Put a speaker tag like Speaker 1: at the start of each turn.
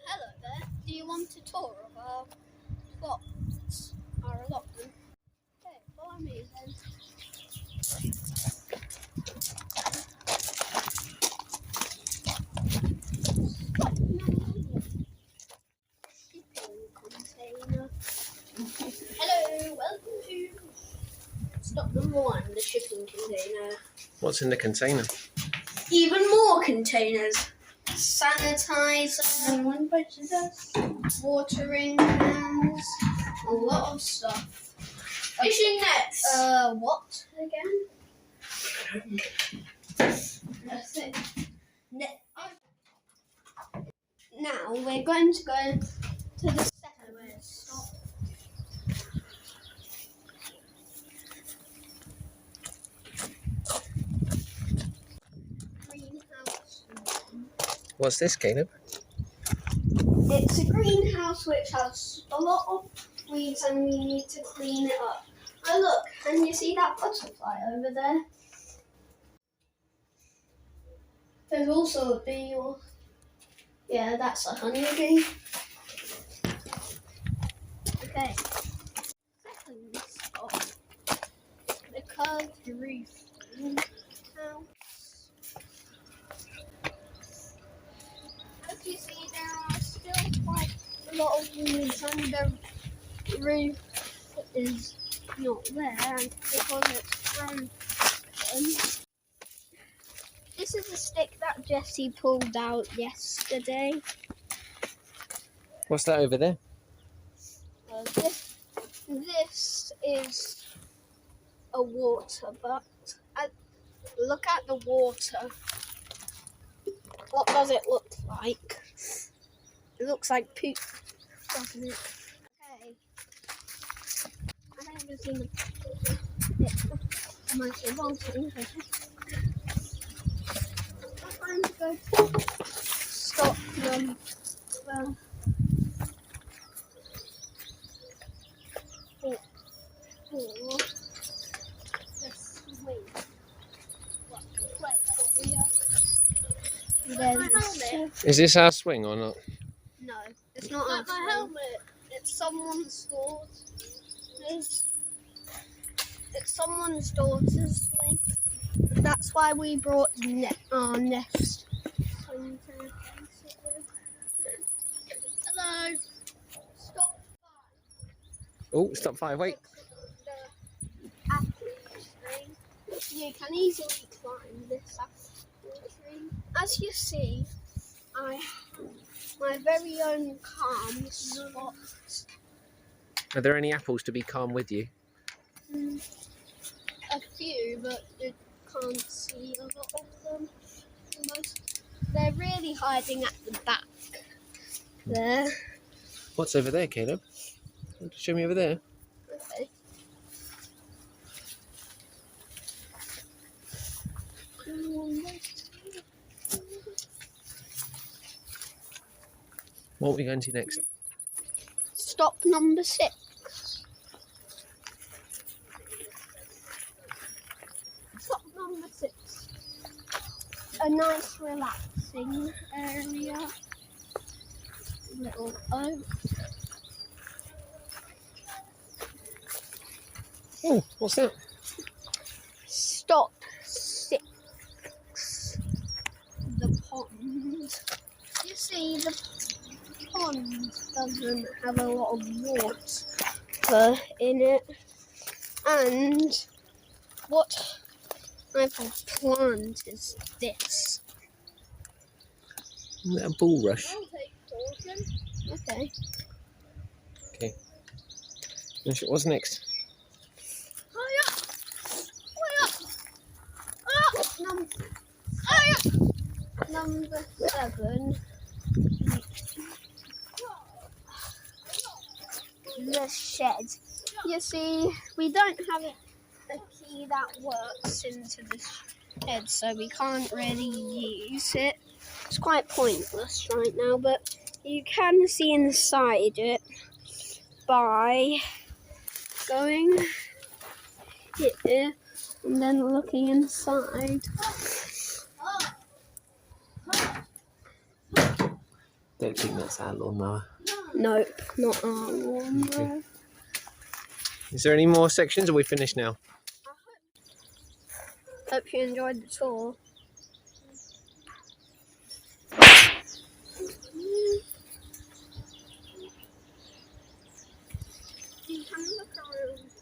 Speaker 1: Hello there. Do you want a tour of our plots, our allotment? Okay, follow me then. Shipping container. Hello, welcome to stop number 1, the shipping container.
Speaker 2: What's in the container?
Speaker 1: Even more containers. Sanitizer, watering cans, a lot of stuff. Fishing nets. What again? That's it. Net. Now we're going to go to the second stop. Greenhouse.
Speaker 2: What's this, Caleb?
Speaker 1: It's a greenhouse which has a lot of weeds and we need to clean it up. Oh look, can you see that butterfly over there? There's also a bee or... yeah, that's a honeybee. Okay. Second stop. The curved roof house. As you see, there are still quite a lot of weeds and the roof is not there because it's broken. This is a stick that Jessie pulled out yesterday.
Speaker 2: What's that over there?
Speaker 1: This is a water butt. Look at the water. What does it look like? It looks like poop, doesn't it? Okay. I've never seen it. I'm trying to go stop them. Well, for the swing. What play area?
Speaker 2: Is this our swing or not?
Speaker 1: No, it's not our swing. Helmet. It's someone's daughter's. It's someone's daughter's swing. That's why we brought our nest. Hello. Stop 5.
Speaker 2: Oh, stop 5. Wait.
Speaker 1: You can easily climb this apple tree. As you see, I have my very own calm spot.
Speaker 2: Are there any apples to be calm with you?
Speaker 1: A few, but you can't see a lot of them. They're really hiding at the back there.
Speaker 2: What's over there, Caleb? Want to show me over there?
Speaker 1: Okay.
Speaker 2: What are we going to next?
Speaker 1: Stop number 6. Stop number 6. A nice relaxing area. Little oak.
Speaker 2: Oh, what's that?
Speaker 1: Stop 6. The pond. You see, the pond doesn't have a lot of water in it. And what type of plant is this?
Speaker 2: Isn't that a bulrush?
Speaker 1: I'll take caution. Okay.
Speaker 2: Okay. What's next?
Speaker 1: Hurry up! Hurry up! Number 7. The shed. You see, we don't have a key that works into the shed, so we can't really use it. It's quite pointless right now, but you can see inside it by going here and then looking inside.
Speaker 2: Don't think that's our lawnmower.
Speaker 1: Nope, not our one.
Speaker 2: Okay. Is there any more sections, or are we finished now?
Speaker 1: Hope you enjoyed the tour. You can look around.